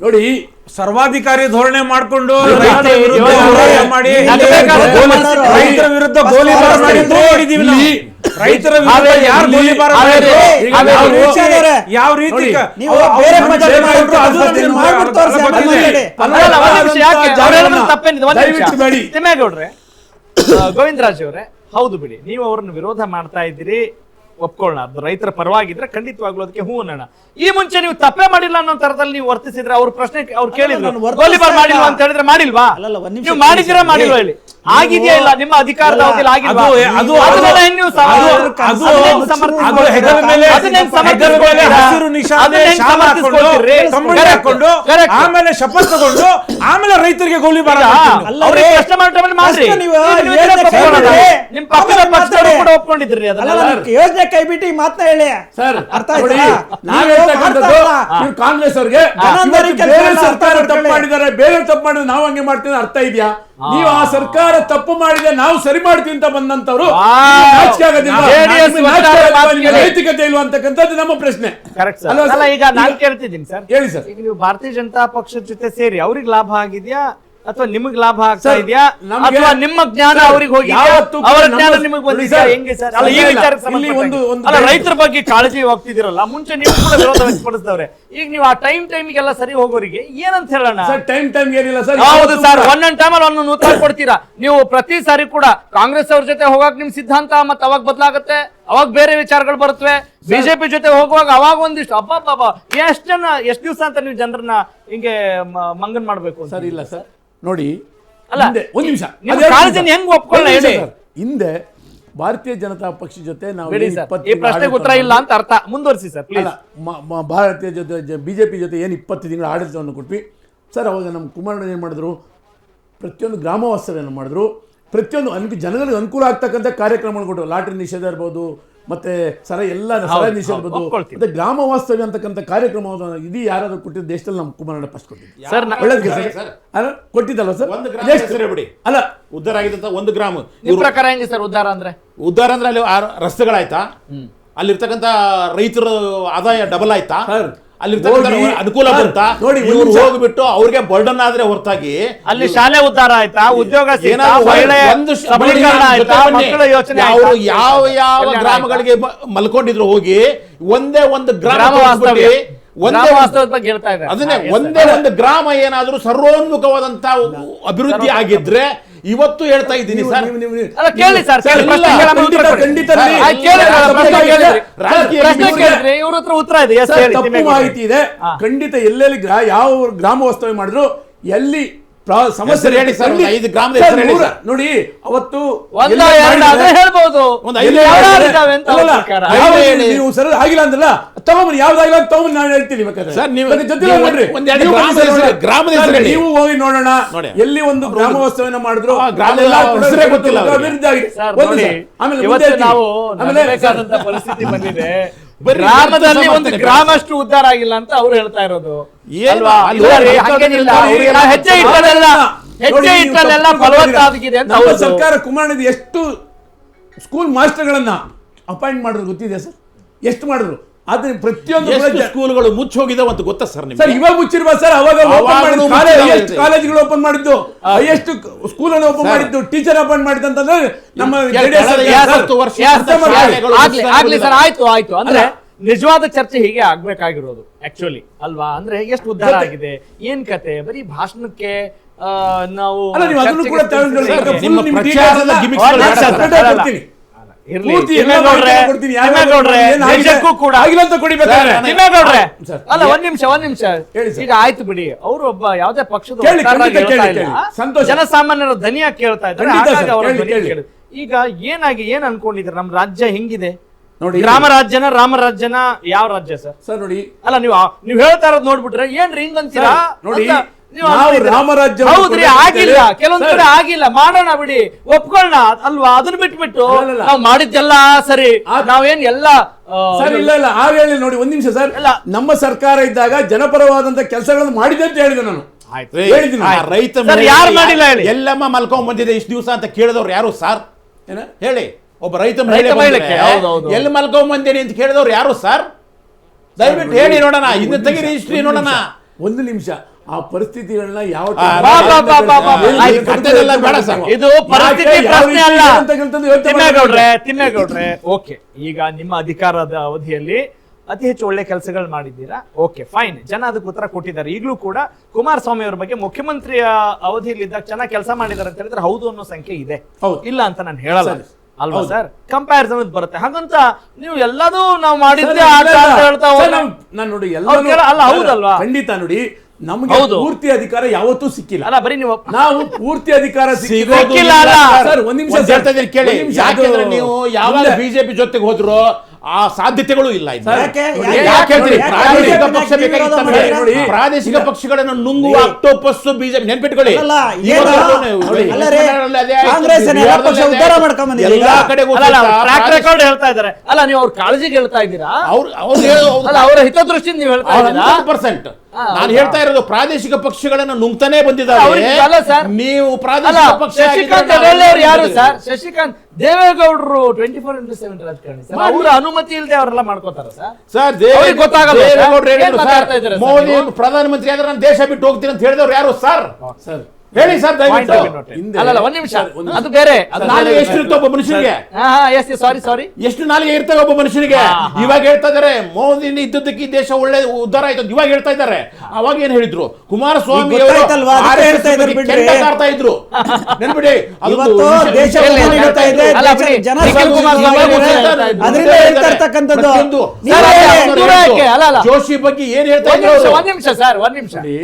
ನೋಡಿ ಸರ್ವಾಧಿಕಾರಿ ಧೋರಣೆ ಮಾಡಿಕೊಂಡು ರೈತರ ವಿರುದ್ಧ ಗೋಲಿಬಾರ್ ಮಾಡಿದ್ದು ನೋಡಿದೀವಿ ನಾವು. ರೈತರ ವಿರುದ್ಧ ಯಾರು ಗೋಲಿಬಾರ್ ಯಾವ ರೀತಿ ಗೋವಿಂದರಾಜ್ ಅವರೇ, ಹೌದು ಬಿಡಿ, ನೀವು ಅವ್ರನ್ನ ವಿರೋಧ ಮಾಡ್ತಾ ಇದ್ದೀರಿ, ಒಪ್ಕೊಳ್ಳೋಣ. ಅದು ರೈತರ ಪರವಾಗಿದ್ರೆ ಖಂಡಿತವಾಗ್ಲೂ ಅದಕ್ಕೆ ಹೂ ಅನ್ನೋಣ. ಈ ಮುಂಚೆ ನೀವು ತಪ್ಪೇ ಮಾಡಿಲ್ಲ ಅನ್ನೋ ತರದಲ್ಲಿ ನೀವು ವರ್ತಿಸಿದ್ರೆ ಅವ್ರ ಪ್ರಶ್ನೆ ಅವ್ರು ಕೇಳಿದ್ರು, ಗೋಲಿಬಾರ್ ಮಾಡಿಲ್ವಾ ಅಂತ ಹೇಳಿದ್ರೆ ಮಾಡಿಲ್ವಾ? ನೀವು ಮಾಡಿದಿರಾ ಮಾಡಿಲ್ವಾ ಹೇಳಿ? ಆಗಿದೆಯಾ ಇಲ್ಲ ನಿಮ್ಮ ಅಧಿಕಾರದ ಅವಧಿಯಲ್ಲಿ ಆಗಿಲ್ವಾ? ಆಮೇಲೆ ಶಪಥ ತಗೊಂಡು ಆಮೇಲೆ ರೈತರಿಗೆ ಗೋಲಿಬಾರ್ ಪ್ರಶ್ನೆ ಮಾಡ್ರಿ. ನಿಮ್ ಪಕ್ಷದ ಪಕ್ಷದವರು ಕೂಡ ಒಪ್ಕೊಂಡಿದ್ರಿ ಯೋಜನೆ ಕೈ ಬಿಟ್ಟು ಈ ಮಾತನ್ನ ಹೇಳಿ ಸರ್. ಅರ್ಥ ಆಯ್ತಾ? ನೀವು ಕಾಂಗ್ರೆಸ್ ಅವ್ರಿಗೆ ಸರ್ಕಾರ ತಪ್ಪು ಮಾಡಿದ್ದಾರೆ, ಬೇರೆ ತಪ್ಪು ಮಾಡಿದ್ರೆ ನಾವು ಹಂಗೆ ಮಾಡ್ತೀವಿ ಅರ್ಥ ಇದೆಯಾ? ನೀವು ಆ ಸರ್ಕಾರ ತಪ್ಪು ಮಾಡಿದ್ರೆ ನಾವು ಸರಿ ಮಾಡ್ತೀವಿ ಅಂತ ಬಂದಂತವ್ರು ನೈತಿಕತೆ ಇಲ್ವಾ ಅಂತಕ್ಕಂಥದ್ದು ನಮ್ಮ ಪ್ರಶ್ನೆ. ಈಗ ನಾನು ಕೇಳ್ತಿದ್ದೀನಿ ಸರ್, ಹೇಳಿ ಸರ್. ಈಗ ನೀವು ಭಾರತೀಯ ಜನತಾ ಪಕ್ಷದ ಜೊತೆ ಸೇರಿ ಅವ್ರಿಗೆ ಲಾಭ ಆಗಿದ್ಯಾ ಅಥವಾ ನಿಮಗ್ ಲಾಭ ಆಗ್ತಾ ಇದೆಯಾ ಅಥವಾ ನಿಮ್ಮ ಜ್ಞಾನ ಅವ್ರಿಗೆ ಹೋಗಿ ಅವರ ಜ್ಞಾನ ನಿಮಗೆ ಬಂದಿದ್ಯಾ? ಹೆಂಗೆ ಸರ್? ರೈತರ ಬಗ್ಗೆ ಕಾಳಜಿ ಹೋಗ್ತಿದಿರಲ್ಲ, ಮುಂಚೆ ನೀವು ಕೂಡ ವಿರೋಧ ವ್ಯಕ್ತಪಡಿಸಿದವ್ರೆ, ಈಗ ನೀವು ಆ ಟೈಮಿಗೆಲ್ಲ ಸರಿ ಹೋಗೋರಿಗೆ ಏನಂತ ಹೇಳೋಣ? ಟೈಮ್ ಏನಿಲ್ಲ ಸರ್. ಹೌದು ಸರ್, ಒಂದೊಂದು ಟೈಮಲ್ಲಿ ಒಂದೊಂದು ಉತ್ತರ ಕೊಡ್ತೀರಾ ನೀವು. ಪ್ರತಿ ಸಾರಿ ಕೂಡ ಕಾಂಗ್ರೆಸ್ ಅವ್ರ ಜೊತೆ ಹೋಗಕ್ ನಿಮ್ ಸಿದ್ಧಾಂತ ಮತ್ತೆ ಅವಾಗ ಬದಲಾಗುತ್ತೆ, ಅವಾಗ ಬೇರೆ ವಿಚಾರಗಳು ಬರುತ್ತವೆ. ಬಿಜೆಪಿ ಜೊತೆ ಹೋಗುವಾಗ ಅವಾಗ ಒಂದಿಷ್ಟು ಅಪ್ಪ ಎಷ್ಟು ದಿವಸ ಅಂತ ನೀವು ಜನರನ್ನ ಹಿಂಗೆ ಮಂಗನ್ ಮಾಡ್ಬೇಕು ಸರ್? ಇಲ್ಲ ಸರ್, ನೋಡಿ ಅಲ್ಲ ಒಂದ್ ನಿಮಿಷ, ಹೆಂಗ್ ಒಪ್ಕೊಳ್ಳ ಹೇಳಿ. ಹಿಂದೆ ಭಾರತೀಯ ಜನತಾ ಪಕ್ಷ ಜೊತೆ ನಾವು ಈ ಪ್ರಶ್ನೆಗೆ ಉತ್ತರ ಇಲ್ಲ ಅಂತ ಅರ್ಥ. ಮುಂದುವರಿಸಿ ಸರ್ ಪ್ಲೀಸ್. ಭಾರತೀಯ ಜೊತೆ ಬಿಜೆಪಿ ಜೊತೆ ಏನು 20 ತಿಂಗಳ ಆಡಳಿತವನ್ನು ಕೊಟ್ವಿ ಸರ್. ಅವಾಗ ನಮ್ಮ ಕುಮಾರಣ್ಣ ಏನು ಮಾಡಿದ್ರು, ಪ್ರತಿಯೊಂದು ಗ್ರಾಮ ವಾಸ್ತವ್ಯವನ್ನು ಮಾಡಿದ್ರು, ಪ್ರತಿಯೊಂದು ಜನಗಳಿಗೆ ಅನುಕೂಲ ಆಗ್ತಕ್ಕಂಥ ಕಾರ್ಯಕ್ರಮಗಳು ಕೊಟ್ಟರು. ಲಾಟರಿ ನಿಷೇಧ ಇರ್ಬೋದು, ಮತ್ತೆ ಸರ ನಿಷೇಧ ಇರ್ಬೋದು, ಮತ್ತೆ ಗ್ರಾಮ ವಾಸ್ತವ್ಯ ಅಂತಕ್ಕಂಥ ಕಾರ್ಯಕ್ರಮವನ್ನು ಇಡೀ ಯಾರಾದ್ರೂ ಕೊಟ್ಟಿದ್ದು ದೇಶದಲ್ಲಿ ನಮ್ಮ ಕುಮಾರಣ್ಣ ಫಸ್ಟ್ ಕೊಟ್ಟಿದ್ದು. ಒಳ್ಳೇದಕ್ಕೆ ಸರ್ ಕೊಟ್ಟಿದ್ದಲ್ಲ ಸರ್? ಬಿಡಿ ಅಲ್ಲ, ಉದ್ಧಾರ ಆಗಿದ್ದಂತ ಒಂದು ಗ್ರಾಮ ಪ್ರಕಾರ ಹೆಂಗೆ ಸರ್ ಉದ್ಧಾರ ಅಂದ್ರೆ? ಉದ್ಧಾರ ಅಂದ್ರೆ ಅಲ್ಲಿ ರಸ್ತೆಗಳಾಯ್ತಾ, ಅಲ್ಲಿರ್ತಕ್ಕಂಥ ರೈತರ ಆದಾಯ ಡಬಲ್ ಆಯ್ತಾ, ಅಲ್ಲಿರ್ತಕ್ಕಂಥ ಅನುಕೂಲ ಬಂತ ನೋಡಿ, ಇವ್ರು ಹೋಗ್ಬಿಟ್ಟು ಅವ್ರಿಗೆ ಬರ್ಡನ್ ಆದ್ರೆ ಹೊರತಾಗಿ ಅಲ್ಲಿ ಶಾಲೆ ಉದ್ಧಾರ ಆಯ್ತಾ, ಉದ್ಯೋಗ ಅವರು ಯಾವ ಗ್ರಾಮಗಳಿಗೆ ಮಲ್ಕೊಂಡಿದ್ರು ಹೋಗಿ ಒಂದೇ ಒಂದು ಗ್ರಾಮ ಅದನ್ನೇ ಒಂದೇ ಒಂದು ಗ್ರಾಮ ಏನಾದ್ರೂ ಸರ್ವೋನ್ಮುಖವಾದಂತ ಅಭಿವೃದ್ಧಿ ಆಗಿದ್ರೆ ಇವತ್ತು ಹೇಳ್ತಾ ಇದ್ದೀನಿ ಸರ್. ಕೇಳಿ ಸರ್, ಉತ್ತರ ಇದೆ, ತಪ್ಪು ಮಾಹಿತಿ ಇದೆ ಖಂಡಿತ. ಎಲ್ಲೆಲ್ಲಿ ಯಾವ ಗ್ರಾಮ ವಾಸ್ತವ್ಯ ಮಾಡಿದ್ರು ಎಲ್ಲಿ ಸಮಸ್ಯೆ ಹೇಳಿ ಸರ್. 5 ಗ್ರಾಮದ ಹೆಸರು ಹೇಳಿ ನೋಡಿ. ಅವತ್ತು ಹೇಳ್ಬಹುದು ನೀವು ಸರ್ ಆಗಿಲ್ಲ ಅಂದ್ರಲ್ಲ, ತಗೊಂಬನ್ನಿ, ಯಾವ್ದಾಗಿಲ್ಲ ತಗೊಂಬನ್ನಿ, ನಾನು ಹೇಳ್ತೀನಿ ನೀವು ಹೋಗಿ ನೋಡೋಣ ಎಲ್ಲಿ ಒಂದು ಗ್ರಾಮ ವಾಸ್ತವ್ಯನ ಮಾಡಿದ್ರು ಅಭಿವೃದ್ಧಿ ಆಗಿದೆ. ಪರಿಸ್ಥಿತಿ ಬಂದಿದೆ, ಗ್ರಾಮದಲ್ಲಿ ಒಂದು ಗ್ರಾಮಷ್ಟು ಉದ್ಧಾರ ಆಗಿಲ್ಲ ಅಂತ ಅವ್ರು ಹೇಳ್ತಾ ಇರೋದು. ಹೆಜ್ಜೆ ಇಟ್ಟಲ್ಲೆಲ್ಲ ಫಲವತ್ತಾಗಿದೆ ಅಂತ ಸರ್ಕಾರ ಕುಮಾರಣ್ಣ ಎಷ್ಟು ಸ್ಕೂಲ್ ಮಾಸ್ಟರ್ಗಳನ್ನ ಅಪಾಯಿಂಟ್ ಮಾಡಿದ್ರು ಗೊತ್ತಿದೆ ಸರ್? ಎಷ್ಟು ಮಾಡಿದ್ರು? ಆದ್ರೆ ಪ್ರತಿಯೊಂದು ಸ್ಕೂಲ್ಗಳು ಮುಚ್ಚಿ ಹೋಗಿದೆ ಅಂತ ಗೊತ್ತಾ ಸರ್ ನಿಮ್ಗೆ? ಸರ್ ಇವಾಗ ಮುಚ್ಚಿರುವ ಸರ್, ಅವಾಗ ಕಾಲೇಜ್ಗಳು ಓಪನ್ ಮಾಡಿದ್ದು, ಹೈಯೆಸ್ಟ್ ಸ್ಕೂಲ್ ಅನ್ನು ಓಪನ್ ಮಾಡಿದ್ದು, ಟೀಚರ್ ಅಪಾಯಿಂಟ್ ಮಾಡಿದ್ದು ಅಂತಂದ್ರೆ ನಮ್ಮ ಆಗ್ಲಿ ಸರ್. ಆಯ್ತು ಅಂದ್ರೆ ನಿಜವಾದ ಚರ್ಚೆ ಹೀಗೆ ಆಗ್ಬೇಕಾಗಿರೋದು ಆಕ್ಚುಲಿ ಅಲ್ವಾ? ಅಂದ್ರೆ ಎಷ್ಟು ಉದ್ಧಾರ ಆಗಿದೆ, ಏನ್ ಕತೆ, ಬರೀ ಭಾಷಣಕ್ಕೆ ನಾವು ಒಂದ್ ನಿಮಿಷ ಈಗ ಆಯ್ತು ಬಿಡಿ. ಅವರು ಒಬ್ಬ ಯಾವ್ದೇ ಪಕ್ಷದ ಜನಸಾಮಾನ್ಯರ ಧ್ವನಿಯಾಗಿ ಕೇಳ್ತಾ ಇದ್ದಾರೆ. ಈಗ ಏನ್ ಅನ್ಕೊಂಡಿದ್ರೆ ನಮ್ಮ ರಾಜ್ಯ ಹೆಂಗಿದೆ? ರಾಮ ರಾಜ್ಯನ ಯಾವ ರಾಜ್ಯ ಸರ್? ಸರ್ ನೋಡಿ, ಅಲ್ಲ ನೀವು ಹೇಳ್ತಾ ಇರೋದು ನೋಡ್ಬಿಟ್ರೆ ಏನ್ರಿ ಹಿಂಗಂತೀರಾ? ನೋಡಿ, ಹೌದ್ರಿ, ಆಗಿಲ್ಲ, ಕೆಲವೊಂದ್ ಕಡೆ ಆಗಿಲ್ಲ, ಮಾಡೋಣ ಬಿಡಿ, ಒಪ್ಕೊಳ್ಳೋಣ ಅಲ್ವಾ? ಅದನ್ನ ಬಿಟ್ಬಿಟ್ಟು ನಾವು ಮಾಡಿದ್ದೆಲ್ಲ ಸರಿ, ನಾವೇನ್ ಎಲ್ಲ ಸರ್ ಇಲ್ಲ ಹೇಳಿ ನೋಡಿ. ಒಂದ್ ನಿಮಿಷ ಸರ್, ನಮ್ಮ ಸರ್ಕಾರ ಇದ್ದಾಗ ಜನಪರವಾದಂತ ಕೆಲಸಗಳನ್ನು ಮಾಡಿದೆ ಅಂತ ಹೇಳಿದೆ ನಾನು. ರೈತ ಯಾರು ಮಾಡಿಲ್ಲ ಹೇಳಿ? ಎಲ್ಲಮ್ಮ ಮಲ್ಕೊಂಡ್ ಬಂದಿದೆ ಇಷ್ಟು ದಿವಸ ಅಂತ ಕೇಳಿದವ್ರು ಯಾರು ಸರ್? ಹೇಳಿ, ಒಬ್ಬ ರೈತ ಮಹಿಳೆ ಎಲ್ಲಿ ಮಲ್ಕೊಂಡ್ ಬಂದೇನಿ ಅಂತ ಕೇಳಿದವ್ರು ಯಾರು ಸರ್? ದಯವಿಟ್ಟು ಹೇಳಿ ನೋಡೋಣ, ಇನ್ನು ತೆಗೀರಿ ಹಿಸ್ಟ್ರಿ ನೋಡೋಣ. ಒಂದು ನಿಮಿಷ ಆ ಪರಿಸ್ಥಿತಿಗಳನ್ನ ಯಾವ ಬಾ, ಬಾ, ಬಾ, ಬಾ, ಬಾ, ಬಾ. ಆಯ್ತು, ಕಥೆನೆಲ್ಲ ಬೇಡ ಸರ್. ಇದು ಪರಿಸ್ಥಿತಿ ಪ್ರಶ್ನೆ ಅಲ್ಲ. ತಿಮ್ಮೇಗೌಡ್ರೆ ತಿಮ್ಮೇಗೌಡ್ರೆ ಓಕೆ, ಈಗ ನಿಮ್ಮ ಅಧಿಕಾರದ ಅವಧಿಯಲ್ಲಿ ಅತಿ ಹೆಚ್ಚು ಒಳ್ಳೆ ಕೆಲಸಗಳು ಮಾಡಿದ್ದೀರಾ, ಓಕೆ ಫೈನ್, ಜನ ಅದಕ್ಕೆ ಉತ್ತರ ಕೊಟ್ಟಿದ್ದಾರೆ. ಈಗಲೂ ಕೂಡ ಕುಮಾರಸ್ವಾಮಿ ಅವರ ಬಗ್ಗೆ ಮುಖ್ಯಮಂತ್ರಿಯ ಅವಧಿಯಲ್ಲಿದ್ದಾಗ ಚೆನ್ನಾಗಿ ಕೆಲಸ ಮಾಡಿದ್ದಾರೆ ಅಂತ ಹೇಳಿದ್ರೆ ಹೌದು ಅನ್ನೋ ಸಂಖ್ಯೆ ಇದೆ, ಹೌದು. ಇಲ್ಲ ಅಂತ ನಾನು ಹೇಳಲ್ಲ ಸರಿ. ಅಲ್ವಾ ಹೌದು. ಸರ್? ಕಂಪ್ಯಾರಿಸನ್ ಬರುತ್ತೆ. ಹಾಗಂತ ನೀವು ಎಲ್ಲದೂ ನಾವು ಮಾಡಿದ್ದೆ ಸರ್, ಆಟ ಇಲ್ಲ, ಅಂತ ಹೇಳ್ತಾ ಸರ್, ಹೋದ್ರೆ ನಾನು ನೋಡಿ ಅವ್ರು ಕೇಳ- ಅಲ್ಲ, ಹೌದಲ್ವಾ? ಖಂಡಿತ ನೋಡಿ, ನಮಗೆ ಹೌದು. ಪೂರ್ತಿ ಅಧಿಕಾರ ಯಾವತ್ತೂ ಸಿಕ್ಕಿಲ್ಲ. ಅಲ್ಲ ಬರೀ ನೀವು ನಾವು ಪೂರ್ತಿ ಅಧಿಕಾರ ಸಿಗೋದು ಸಿಕ್ಕಿಲ್ಲ ಇಲ್ಲ ಅಲ್ಲ. ಸರ್, ಒಂದ್ ನಿಮಿಷ ಒಂದ್ ಹೇಳ್ತಾ ಇದ್ದೀನಿ ಕೇಳಿ. ಒಂದ್ ನಿಮಿಷ, ಯಾಕೆಂದ್ರೆ ಅದು ನೀವು ಯಾವಾಗ ಮುಂದೆ- ಬಿಜೆಪಿ ಜೊತೆಗೆ ಹೋದ್ರು ಆ ಸಾಧ್ಯತೆಗಳು ಇಲ್ಲ ಇದು. ಸರ್, ಯಾಕೆ? ನೋಡಿ, ಯಾಕೆ ಹೇಳ್ತೀರಿ? ಯಾಕೆ ಪ್ರಾದೇಶಿಕ ಯಾಕೆ ಪಕ್ಷ ಯಾಕೆ ಬೇಕಾಗಿತ್ತು ವಿರೋಧ ನಮಗೆ. ಮಾಡಿ? ಪ್ರಾದೇಶಿಕ ಪಕ್ಷಗಳನ್ನು ನುಂಗುವ ಏ. ಅಕ್ಟೋಪಸ್ ಬಿಜೆಪಿ ನೆನ್ಪಿಟ್ಕೊಳ್ಳಿ. ಅಲ್ಲ, ಇವತ್ತು ಏನು? ನೋಡಿ, ಅಲ್ಲ ರೀ, ಕರ್ನಾಟಕದಲ್ಲಿ ಅದೇ ಆಯ್ತು, ಕಾಂಗ್ರೆಸ್ ಎಲ್ಲ ಬಿಹಾರದಲ್ಲಿ ಪಕ್ಷ ಅದೇ ಉದ್ಧಾರ ಆಯ್ತು. ಮಾಡ್ಕೊಂಡ್ ಬಂದಿದೆ ಎಲ್ಲಾ ಈಗ. ಕಡೆ ಅಲ್ಲ ಟ್ರ್ಯಾಕ್ ರೆಕಾರ್ಡ್ ಹೇಳ್ತಾ ಇದ್ದಾರೆ. ಅಲ್ಲ ನೀವು ಅವ್ರ ಕಾಳಜಿಗೆ ಹೇಳ್ತಾ ಇದ್ದೀರಾ, ಅಲ್ಲ ಅವರ ಹಿತದೃಷ್ಟಿಯಿಂದ ನೀವು ಹೇಳ್ತಾ ಇದ್ದೀರಾ. 100%. ನಾನು ಹೌದಾ? ಹೇಳ್ತಾ ಇರೋದು ಪ್ರಾದೇಶಿಕ ಪಕ್ಷಗಳನ್ನು ನುಂಗ್ತಾನೆ ಬಂದಿದ್ದಾರೆ. ಅವ್ರಿಗೆ ಅಲ್ಲ ಸರ್. ನೀವು ಅಲ್ಲ ಪ್ರಾದೇಶಿಕ ಪಕ್ಷ ಶಶಿಕಾಂತ್ ಹೆಗಡೆ ಅವ್ರು ಯಾರು ಸರ್? ಶಶಿಕಾಂತ್ ದೇವೇಗೌಡರು 24/7 ರಾಜಕಾರಣಿ ಸರ್. ಅವರ ಅನುಮತಿ ಇಲ್ಲದೆ ಅವರೆಲ್ಲ ಮಾಡ್ಕೋತಾರ ಸರ್? ಸರ್ ಅವ್ರಿಗೆ ಗೊತ್ತಾಗಲ್ಲ ಸರ್? ದೇವೇಗೌಡರು ಏನ್ ಹೇಳಿದ್ರು ಮಾತಾಡ್ತಾ ಸರ್, ಇದ್ದೀರಾ ಸರ್ ಮೋದಿ ನೀವು? ಪ್ರಧಾನಮಂತ್ರಿ ಆದ್ರೆ ನಾನು ದೇಶ ಬಿಟ್ಟು ಹೋಗ್ತೀನಿ ಅಂತ ಹೇಳಿದವ್ರು ಯಾರು ಸರ್? ಸರ್, ಹೇಳಿ ಸರ್ Point ದಯವಿಟ್ಟು. have been noted. ಹಿಂದೆ- ಅಲ್ಲಲ್ಲ ಒಂದ್ ನಿಮಿಷ, ಸರ್, ಒಂದ್ ನಿಮಿಷ. ಅದು ಬೇರೆ, ಅದು ನಾಲ್ಗೆ ಬೇರೆ. ಎಷ್ಟಿರುತ್ತೆ ಒಬ್ಬ ಮನುಷ್ಯನಿಗೆ? ಎಸ್ ಸಾರಿ ಎಷ್ಟು ನಾಲಿಗೆ ಇರ್ತವೆ ಒಬ್ಬ ಮನುಷ್ಯನಿಗೆ? ಇವಾಗ ಹೇಳ್ತಾ ಇದಾರೆ ಮೋದಿ ಇದ್ದದ್ದಕ್ಕೆ ಈ ದೇಶ ಒಳ್ಳೆ ಉದ್ಧಾರ ಆಯ್ತು ಅಂತ ಇವಾಗ ಹೇಳ್ತಾ ಇದ್ದಾರೆ. ಅವಾಗ ಏನ್ ಹೇಳಿದ್ರು? ಕುಮಾರಸ್ವಾಮಿ ಈಗ ಗೊತ್ತಾಯ್ತಲ್ವಾ? ಅದಕ್ಕೆ ಹೇಳ್ತಾ ಇದ್ದಾರೆ ಬಿಡ್ರಿ. ಆಡ್ತಾ ಇದ್ರು. ನೆನ್ಬಿಡಿ, ಅದೊಂದು ಇವತ್ತು ವಿಷಯ- ದೇಶ ಎಲ್ಲಿ? ನಡೀತಾ ಇದೆ, ಅಲ್ಲ, ದೇಶ ಬಿಡಿ. ಜನ ನಿಖಿಲ್ ಕುಮಾರಸ್ವಾಮಿ ಸಾವು ಅವರು ಇದೆ. ಹೇಳ್ತಾ ಇದ್ರು. ಅದರಿಂದ ಹೇಳ್ತಾ ಇರ್ತಕ್ಕಂಥದ್ದು ಪ್ರತಿಯೊಂದು ನೀವು ಸರ್, ಹೇಳಿ. ಅದು ದೂರ ಯಾಕೆ? ಅಲ್ಲ, ಅಲ್ಲ. ಜೋಶಿ ಬಗ್ಗೆ ಏನ್ ಹೇಳ್ತಾ ಒಂದ್ ಇದ್ರು ನಿಮಿಷ, ಅವರು? ಒಂದ್ ನಿಮಿಷ ಸರ್, ಒಂದ್ ನಿಮಿಷ. ನೋಡಿ,